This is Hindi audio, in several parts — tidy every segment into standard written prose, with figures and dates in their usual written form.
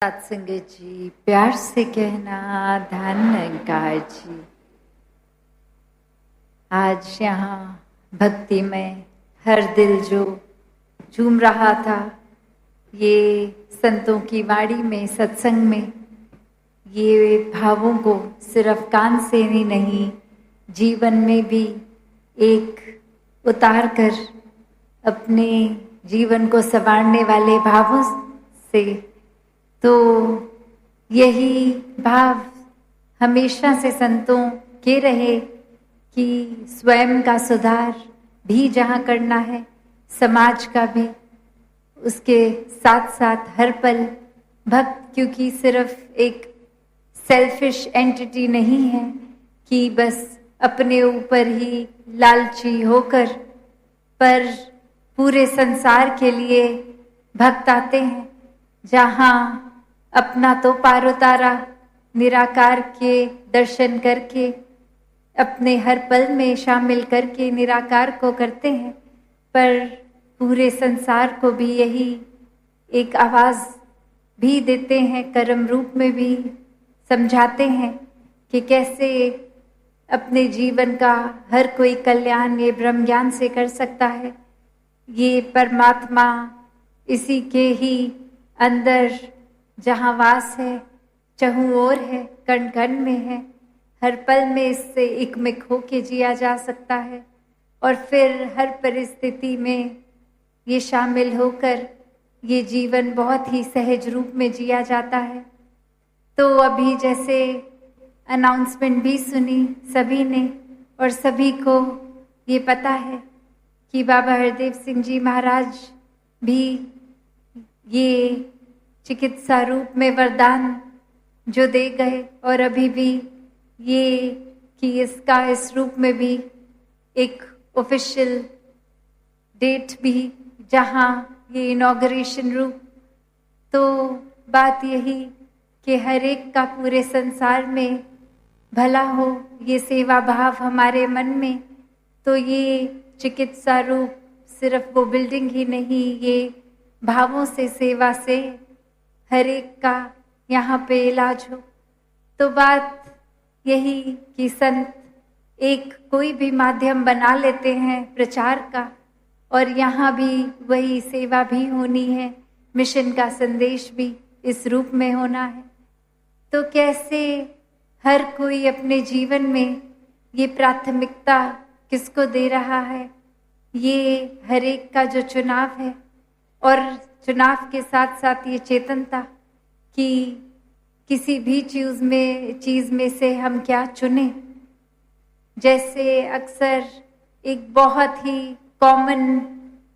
सत्संग जी, प्यार से कहना धन निरंकार जी। आज यहाँ भक्ति में हर दिल जो झूम रहा था, ये संतों की वाणी में, सत्संग में, ये भावों को सिर्फ कान से ही नहीं, जीवन में भी एक उतार कर अपने जीवन को संवारने वाले भावों से, तो यही भाव हमेशा से संतों के रहे कि स्वयं का सुधार भी जहाँ करना है, समाज का भी, उसके साथ साथ हर पल भक्त, क्योंकि सिर्फ एक सेल्फिश एंटिटी नहीं है कि बस अपने ऊपर ही लालची होकर, पर पूरे संसार के लिए भक्त आते हैं, जहाँ अपना तो पार उतारा, निराकार के दर्शन करके अपने हर पल में शामिल करके निराकार को करते हैं, पर पूरे संसार को भी यही एक आवाज़ भी देते हैं, कर्म रूप में भी समझाते हैं कि कैसे अपने जीवन का हर कोई कल्याण ये ब्रह्म ज्ञान से कर सकता है। ये परमात्मा इसी के ही अंदर जहाँ वास है, चहुँ ओर है, कण कण में है, हर पल में इससे एकमिक होके जिया जा सकता है और फिर हर परिस्थिति में ये शामिल होकर ये जीवन बहुत ही सहज रूप में जिया जाता है। तो अभी जैसे अनाउंसमेंट भी सुनी सभी ने, और सभी को ये पता है कि बाबा हरदेव सिंह जी महाराज भी ये चिकित्सा रूप में वरदान जो दे गए, और अभी भी ये कि इसका इस रूप में भी एक ऑफिशियल डेट भी, जहाँ ये इनॉग्रेशन रूप, तो बात यही कि हर एक का पूरे संसार में भला हो, ये सेवा भाव हमारे मन में, तो ये चिकित्सा रूप सिर्फ वो बिल्डिंग ही नहीं, ये भावों से, सेवा से हर एक का यहाँ पे इलाज हो। तो बात यही कि संत एक कोई भी माध्यम बना लेते हैं प्रचार का, और यहाँ भी वही सेवा भी होनी है, मिशन का संदेश भी इस रूप में होना है। तो कैसे हर कोई अपने जीवन में ये प्राथमिकता किसको दे रहा है, ये हर एक का जो चुनाव है, और चुनाव के साथ साथ ये चेतनता कि किसी भी चीज़ में से हम क्या चुने। जैसे अक्सर एक बहुत ही कॉमन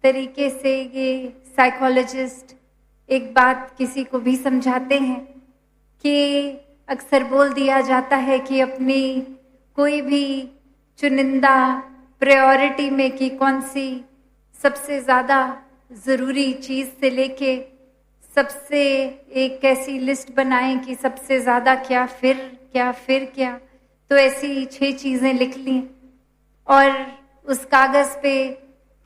तरीके से ये साइकोलॉजिस्ट एक बात किसी को भी समझाते हैं कि अक्सर बोल दिया जाता है कि अपनी कोई भी चुनिंदा प्रायोरिटी में कि कौन सी सबसे ज़्यादा ज़रूरी चीज़ से लेके सबसे एक ऐसी लिस्ट बनाएं कि सबसे ज़्यादा क्या, फिर क्या, फिर क्या। तो ऐसी 6 चीज़ें लिख ली, और उस कागज़ पे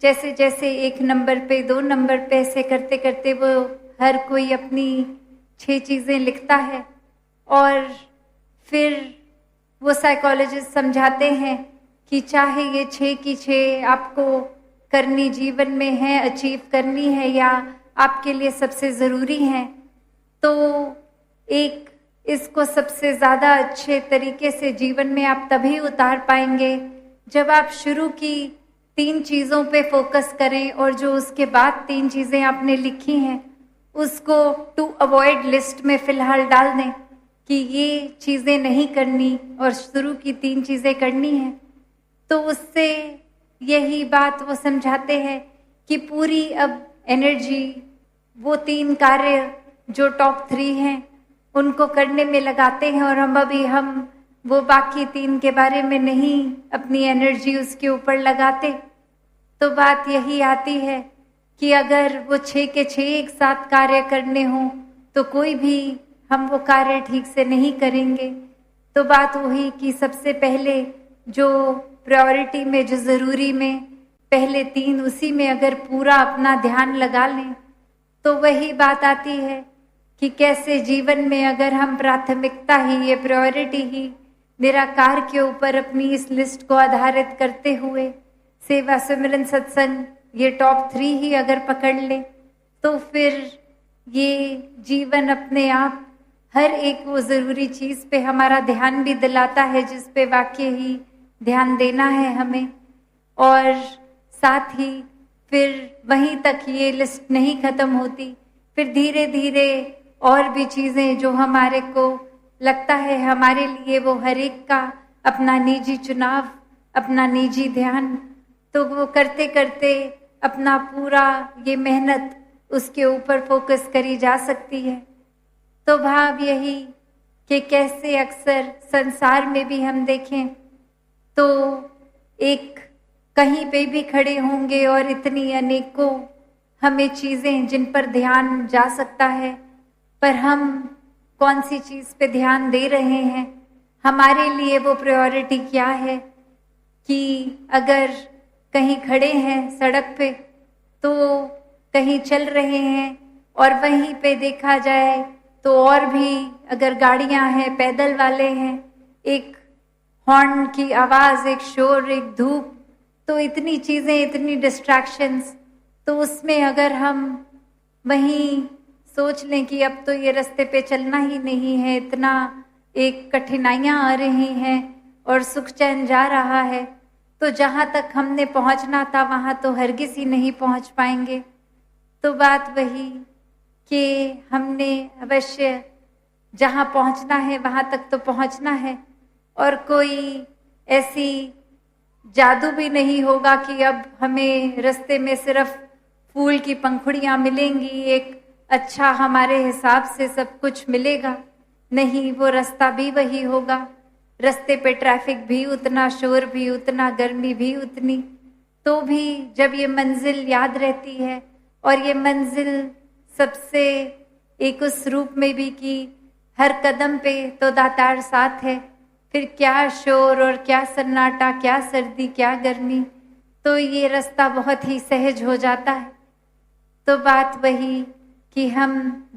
जैसे जैसे 1 नंबर पे, 2 नंबर पे, ऐसे करते करते वो हर कोई अपनी 6 चीज़ें लिखता है, और फिर वो साइकोलॉजिस्ट समझाते हैं कि चाहे ये 6 की 6 आपको करनी जीवन में है, अचीव करनी है, या आपके लिए सबसे ज़रूरी है, तो एक इसको सबसे ज़्यादा अच्छे तरीके से जीवन में आप तभी उतार पाएंगे जब आप शुरू की 3 चीज़ों पे फोकस करें, और जो उसके बाद 3 चीज़ें आपने लिखी हैं उसको टू अवॉइड लिस्ट में फ़िलहाल डाल दें कि ये चीज़ें नहीं करनी और शुरू की 3 चीज़ें करनी हैं। तो उससे यही बात वो समझाते हैं कि पूरी अब एनर्जी वो 3 कार्य जो टॉप 3 हैं उनको करने में लगाते हैं, और हम वो बाकी 3 के बारे में नहीं अपनी एनर्जी उसके ऊपर लगाते। तो बात यही आती है कि अगर वो 6 के 6 एक साथ कार्य करने हों तो कोई भी हम वो कार्य ठीक से नहीं करेंगे। तो बात वही कि सबसे पहले जो प्रायोरिटी में, जो ज़रूरी में, पहले 3 उसी में अगर पूरा अपना ध्यान लगा लें, तो वही बात आती है कि कैसे जीवन में अगर हम प्राथमिकता ही, ये प्रायोरिटी ही निराकार के ऊपर अपनी इस लिस्ट को आधारित करते हुए सेवा सिमरन सत्संग ये टॉप 3 ही अगर पकड़ ले, तो फिर ये जीवन अपने आप हर एक वो ज़रूरी चीज़ पे हमारा ध्यान भी दिलाता है जिस पे वाकई ही ध्यान देना है हमें। और साथ ही फिर वहीं तक ये लिस्ट नहीं ख़त्म होती, फिर धीरे धीरे और भी चीज़ें जो हमारे को लगता है हमारे लिए वो हर एक का अपना निजी चुनाव, अपना निजी ध्यान, तो वो करते करते अपना पूरा ये मेहनत उसके ऊपर फोकस करी जा सकती है। तो भाव यही कि कैसे अक्सर संसार में भी हम देखें तो एक कहीं पे भी खड़े होंगे और इतनी अनेकों हमें चीज़ें जिन पर ध्यान जा सकता है, पर हम कौन सी चीज़ पे ध्यान दे रहे हैं, हमारे लिए वो प्रायोरिटी क्या है। कि अगर कहीं खड़े हैं सड़क पे तो कहीं चल रहे हैं और वहीं पे देखा जाए तो और भी अगर गाड़ियां हैं, पैदल वाले हैं, एक हॉर्न की आवाज़, एक शोर, एक धूप, तो इतनी चीज़ें, इतनी डिस्ट्रैक्शंस, तो उसमें अगर हम वहीं सोच लें कि अब तो ये रास्ते पे चलना ही नहीं है, इतना एक कठिनाइयाँ आ रही हैं और सुख चैन जा रहा है, तो जहाँ तक हमने पहुँचना था वहाँ तो हरगिज़ ही नहीं पहुँच पाएंगे। तो बात वही कि हमने अवश्य जहाँ पहुँचना है वहाँ तक तो पहुँचना है, और कोई ऐसी जादू भी नहीं होगा कि अब हमें रास्ते में सिर्फ फूल की पंखुड़ियाँ मिलेंगी, एक अच्छा हमारे हिसाब से सब कुछ मिलेगा। नहीं, वो रास्ता भी वही होगा, रास्ते पे ट्रैफिक भी उतना, शोर भी उतना, गर्मी भी उतनी। तो भी जब ये मंजिल याद रहती है, और ये मंजिल सबसे एक उस रूप में भी कि हर कदम पे तो दातार साथ है, फिर क्या शोर और क्या सन्नाटा, क्या सर्दी, क्या गर्मी, तो ये रास्ता बहुत ही सहज हो जाता है। तो बात वही कि हम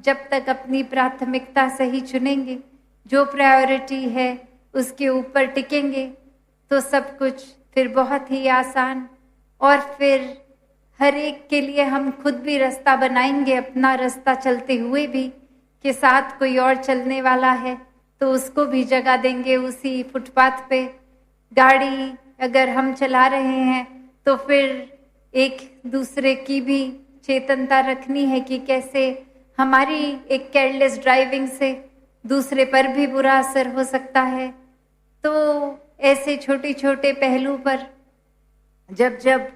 जब तक अपनी प्राथमिकता सही चुनेंगे, जो प्रायोरिटी है उसके ऊपर टिकेंगे, तो सब कुछ फिर बहुत ही आसान, और फिर हर एक के लिए हम खुद भी रास्ता बनाएंगे, अपना रास्ता चलते हुए भी, कि साथ कोई और चलने वाला है तो उसको भी जगह देंगे उसी फुटपाथ पे। गाड़ी अगर हम चला रहे हैं तो फिर एक दूसरे की भी चेतनता रखनी है कि कैसे हमारी एक केयरलेस ड्राइविंग से दूसरे पर भी बुरा असर हो सकता है। तो ऐसे छोटे छोटे पहलू पर जब जब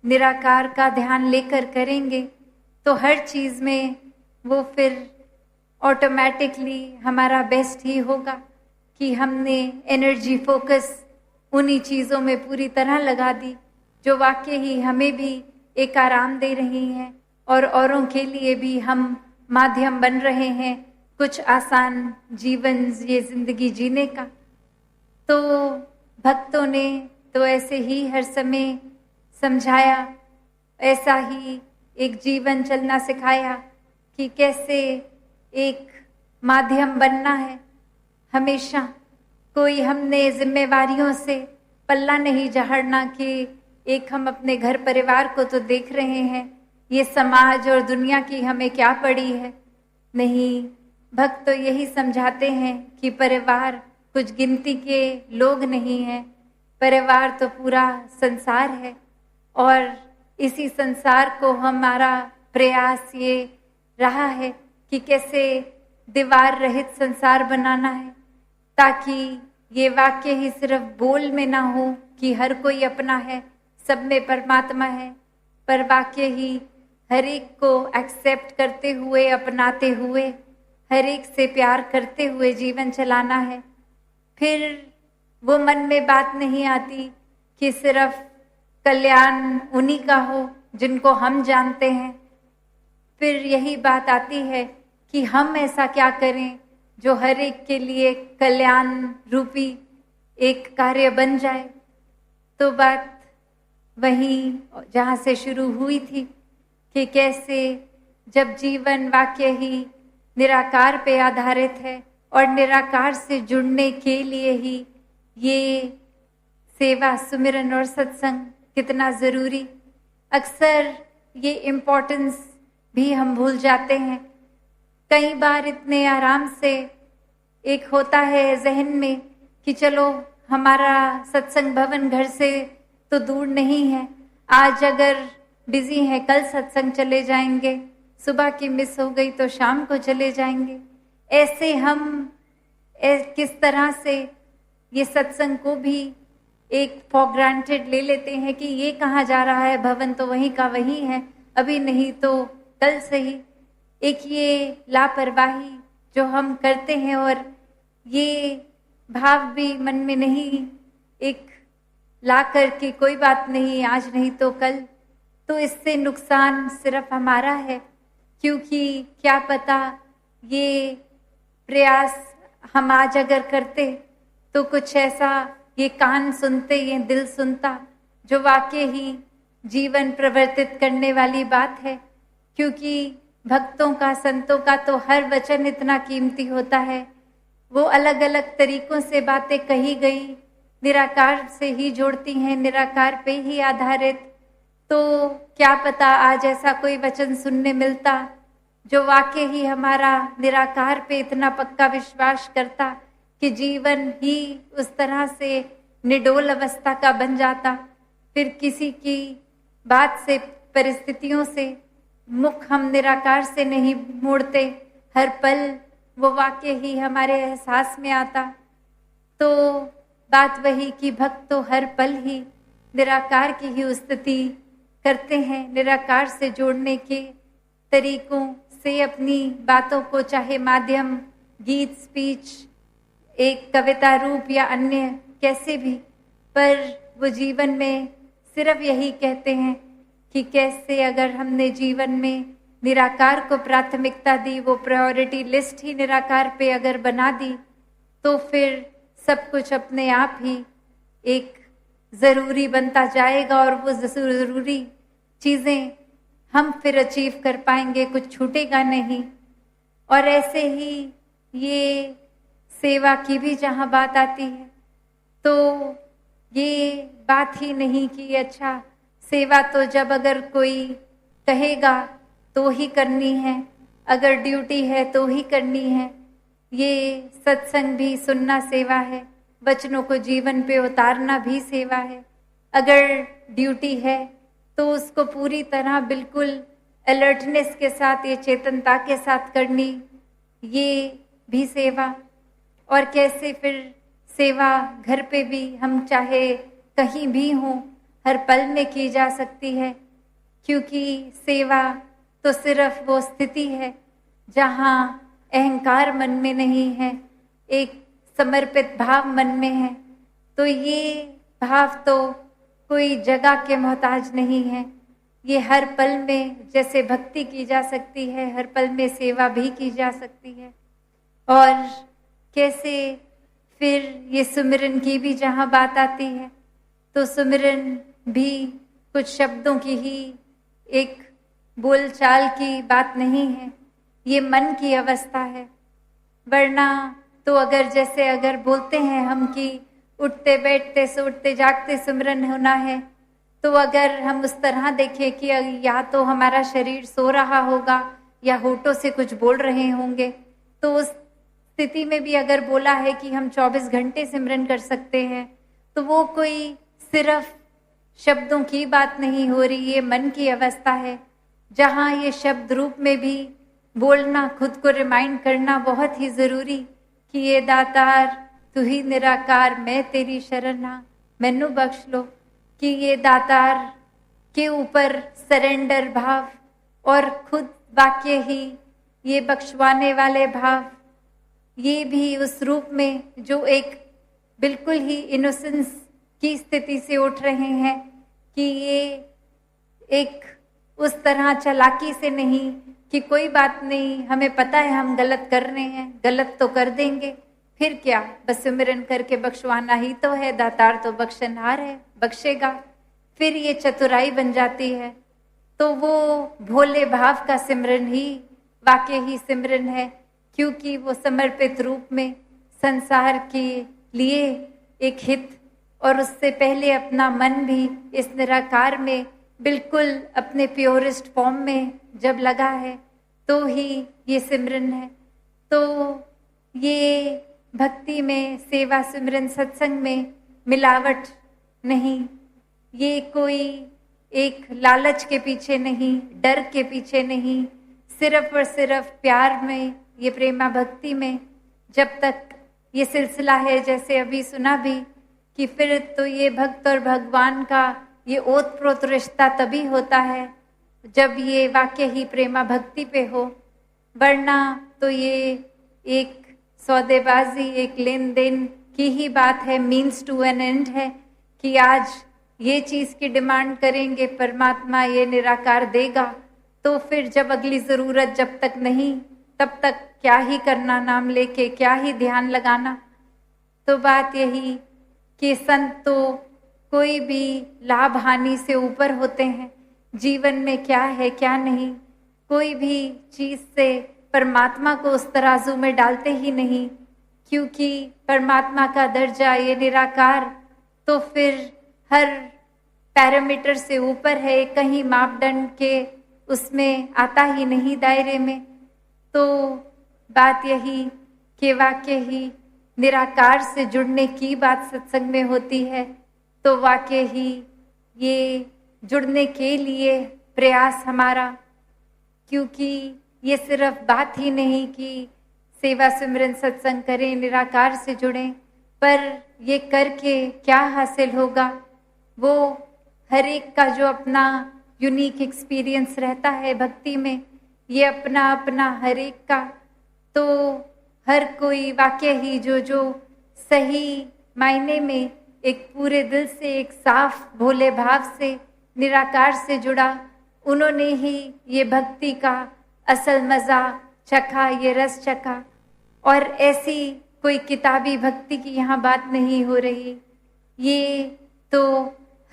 निराकार का ध्यान लेकर करेंगे तो हर चीज़ में वो फिर ऑटोमेटिकली हमारा बेस्ट ही होगा कि हमने एनर्जी फोकस उन्हीं चीज़ों में पूरी तरह लगा दी जो वाकई ही हमें भी एक आराम दे रही हैं और औरों के लिए भी हम माध्यम बन रहे हैं कुछ आसान जीवन, ये जिंदगी जीने का। तो भक्तों ने तो ऐसे ही हर समय समझाया, ऐसा ही एक जीवन चलना सिखाया कि कैसे एक माध्यम बनना है। हमेशा कोई हमने जिम्मेवारियों से पल्ला नहीं झाड़ना कि एक हम अपने घर परिवार को तो देख रहे हैं, ये समाज और दुनिया की हमें क्या पड़ी है। नहीं, भक्त तो यही समझाते हैं कि परिवार कुछ गिनती के लोग नहीं हैं, परिवार तो पूरा संसार है, और इसी संसार को हमारा प्रयास ये रहा है कि कैसे दीवार रहित संसार बनाना है, ताकि ये वाक्य ही सिर्फ बोल में ना हो कि हर कोई अपना है, सब में परमात्मा है, पर वाक्य ही हर एक को एक्सेप्ट करते हुए, अपनाते हुए, हर एक से प्यार करते हुए जीवन चलाना है। फिर वो मन में बात नहीं आती कि सिर्फ कल्याण उन्हीं का हो जिनको हम जानते हैं। फिर यही बात आती है कि हम ऐसा क्या करें जो हर एक के लिए कल्याण रूपी एक कार्य बन जाए। तो बात वहीं जहाँ से शुरू हुई थी कि कैसे जब जीवन वाकई ही निराकार पे आधारित है और निराकार से जुड़ने के लिए ही ये सेवा, सुमिरन और सत्संग कितना जरूरी। अक्सर ये इम्पोर्टेंस भी हम भूल जाते हैं। कई बार इतने आराम से एक होता है जहन में कि चलो हमारा सत्संग भवन घर से तो दूर नहीं है, आज अगर बिजी है कल सत्संग चले जाएंगे, सुबह की मिस हो गई तो शाम को चले जाएंगे। ऐसे हम किस तरह से ये सत्संग को भी एक फॉर ग्रांटेड ले लेते हैं कि ये कहाँ जा रहा है, भवन तो वहीं का वहीं है, अभी नहीं तो कल सही। एक ये लापरवाही जो हम करते हैं और ये भाव भी मन में नहीं एक ला कर के कोई बात नहीं, आज नहीं तो कल, तो इससे नुकसान सिर्फ हमारा है। क्योंकि क्या पता ये प्रयास हम आज अगर करते तो कुछ ऐसा ये कान सुनते, ये दिल सुनता, जो वाकई ही जीवन प्रवर्तित करने वाली बात है। क्योंकि भक्तों का, संतों का तो हर वचन इतना कीमती होता है, वो अलग अलग तरीकों से बातें कही गई, निराकार से ही जोड़ती हैं, निराकार पे ही आधारित। तो क्या पता आज ऐसा कोई वचन सुनने मिलता जो वाकई ही हमारा निराकार पे इतना पक्का विश्वास करता कि जीवन ही उस तरह से निडोल अवस्था का बन जाता। फिर किसी की बात से, परिस्थितियों से मुख हम निराकार से नहीं मोड़ते, हर पल वो वाकई ही हमारे एहसास में आता। तो बात वही कि भक्त तो हर पल ही निराकार की ही स्तुति करते हैं, निराकार से जोड़ने के तरीकों से अपनी बातों को, चाहे माध्यम गीत, स्पीच, एक कविता रूप या अन्य कैसे भी, पर वो जीवन में सिर्फ यही कहते हैं कि कैसे अगर हमने जीवन में निराकार को प्राथमिकता दी, वो प्रायोरिटी लिस्ट ही निराकार पे अगर बना दी, तो फिर सब कुछ अपने आप ही एक ज़रूरी बनता जाएगा और वो ज़रूरी चीज़ें हम फिर अचीव कर पाएंगे, कुछ छूटेगा नहीं। और ऐसे ही ये सेवा की भी जहाँ बात आती है तो ये बात ही नहीं कि अच्छा सेवा तो जब अगर कोई कहेगा तो ही करनी है, अगर ड्यूटी है तो ही करनी है। ये सत्संग भी सुनना सेवा है, वचनों को जीवन पे उतारना भी सेवा है। अगर ड्यूटी है तो उसको पूरी तरह बिल्कुल अलर्टनेस के साथ, ये चेतनता के साथ करनी, ये भी सेवा। और कैसे फिर सेवा घर पे भी हम चाहे कहीं भी हों, हर पल में की जा सकती है। क्योंकि सेवा तो सिर्फ वो स्थिति है जहाँ अहंकार मन में नहीं है, एक समर्पित भाव मन में है। तो ये भाव तो कोई जगह के मोहताज नहीं है, ये हर पल में जैसे भक्ति की जा सकती है, हर पल में सेवा भी की जा सकती है। और कैसे फिर ये सुमिरन की भी जहाँ बात आती है तो सुमिरन भी कुछ शब्दों की ही एक बोलचाल की बात नहीं है, ये मन की अवस्था है। वरना तो अगर जैसे अगर बोलते हैं हम कि उठते बैठते सोते जागते सिमरन होना है, तो अगर हम उस तरह देखें कि या तो हमारा शरीर सो रहा होगा या होठों से कुछ बोल रहे होंगे, तो उस स्थिति में भी अगर बोला है कि हम 24 घंटे सिमरन कर सकते हैं, तो वो कोई सिर्फ शब्दों की बात नहीं हो रही, ये मन की अवस्था है जहाँ ये शब्द रूप में भी बोलना, खुद को रिमाइंड करना बहुत ही जरूरी कि ये दातार तू ही निराकार, मैं तेरी शरणा मैनू बख्श लो। कि ये दातार के ऊपर सरेंडर भाव और खुद वाक्य ही ये बख्शवाने वाले भाव, ये भी उस रूप में जो एक बिल्कुल ही इनोसेंस की स्थिति से उठ रहे हैं कि ये एक उस तरह चालाकी से नहीं कि कोई बात नहीं, हमें पता है हम गलत कर रहे हैं, गलत तो कर देंगे, फिर क्या, बस सिमरन करके बख्शवाना ही तो है, दातार तो बख्शनहार है, बख्शेगा। फिर ये चतुराई बन जाती है। तो वो भोले भाव का सिमरन ही वाकई ही सिमरन है क्योंकि वो समर्पित रूप में संसार के लिए एक हित और उससे पहले अपना मन भी इस निराकार में बिल्कुल अपने प्योरेस्ट फॉर्म में जब लगा है तो ही ये सिमरन है। तो ये भक्ति में, सेवा, सिमरन, सत्संग में मिलावट नहीं, ये कोई एक लालच के पीछे नहीं, डर के पीछे नहीं, सिर्फ और सिर्फ प्यार में, ये प्रेमा भक्ति में जब तक ये सिलसिला है, जैसे अभी सुना भी कि फिर तो ये भक्त और भगवान का ये ओतप्रोत रिश्ता तभी होता है जब ये वाकई ही प्रेमा भक्ति पे हो, वरना तो ये एक सौदेबाजी, एक लेन देन की ही बात है, मीन्स टू एन एंड है कि आज ये चीज़ की डिमांड करेंगे, परमात्मा ये निराकार देगा, तो फिर जब अगली ज़रूरत जब तक नहीं तब तक क्या ही करना, नाम लेके क्या ही ध्यान लगाना। तो बात यही कि संत तो कोई भी लाभ हानि से ऊपर होते हैं, जीवन में क्या है क्या नहीं, कोई भी चीज़ से परमात्मा को उस तराजू में डालते ही नहीं, क्योंकि परमात्मा का दर्जा ये निराकार तो फिर हर पैरामीटर से ऊपर है, कहीं मापदंड के उसमें आता ही नहीं दायरे में। तो बात यही कि वाकई ही निराकार से जुड़ने की बात सत्संग में होती है, तो वाकई ही ये जुड़ने के लिए प्रयास हमारा, क्योंकि ये सिर्फ बात ही नहीं कि सेवा सिमरन सत्संग करें, निराकार से जुड़ें, पर ये करके क्या हासिल होगा वो हर एक का जो अपना यूनिक एक्सपीरियंस रहता है भक्ति में, ये अपना अपना हर एक का, तो हर कोई वाकई ही जो सही मायने में एक पूरे दिल से, एक साफ भोले भाव से निराकार से जुड़ा, उन्होंने ही ये भक्ति का असल मज़ा चखा, ये रस चखा। और ऐसी कोई किताबी भक्ति की यहाँ बात नहीं हो रही, ये तो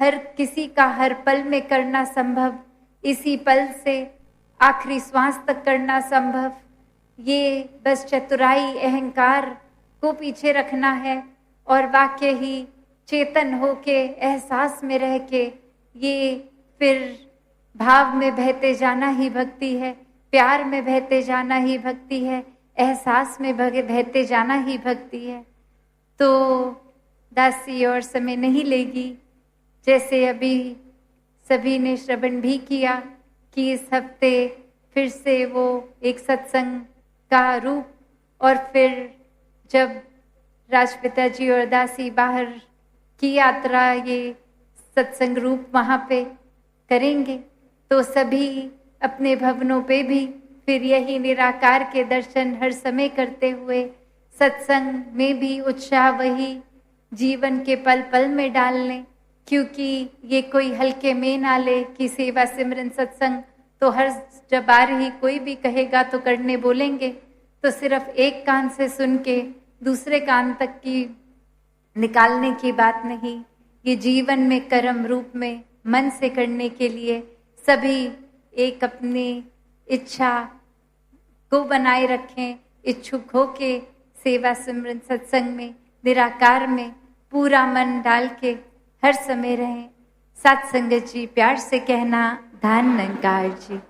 हर किसी का हर पल में करना संभव, इसी पल से आखिरी श्वास तक करना संभव। ये बस चतुराई, अहंकार को पीछे रखना है और वाकई ही चेतन होके, एहसास में रह के ये फिर भाव में बहते जाना ही भक्ति है, प्यार में बहते जाना ही भक्ति है, एहसास में बहते जाना ही भक्ति है। तो दासी और समय नहीं लेगी, जैसे अभी सभी ने श्रवण भी किया कि इस हफ्ते फिर से वो एक सत्संग का रूप, और फिर जब राजपिता जी और दासी बाहर की यात्रा ये सत्संग रूप वहाँ पे करेंगे, तो सभी अपने भवनों पे भी फिर यही निराकार के दर्शन हर समय करते हुए सत्संग में भी उत्साह वही जीवन के पल पल में डाल लें, क्योंकि ये कोई हल्के में ना ले कि सेवा सिमरन सत्संग तो हर जब आ रही कोई भी कहेगा तो करने बोलेंगे, तो सिर्फ एक कान से सुन के दूसरे कान तक की निकालने की बात नहीं, ये जीवन में कर्म रूप में मन से करने के लिए सभी एक अपनी इच्छा को बनाए रखें, इच्छुक हो के सेवा सिमरन सत्संग में निराकार में पूरा मन डाल के हर समय रहें। साथ संगत जी प्यार से कहना, धन निरंकार जी।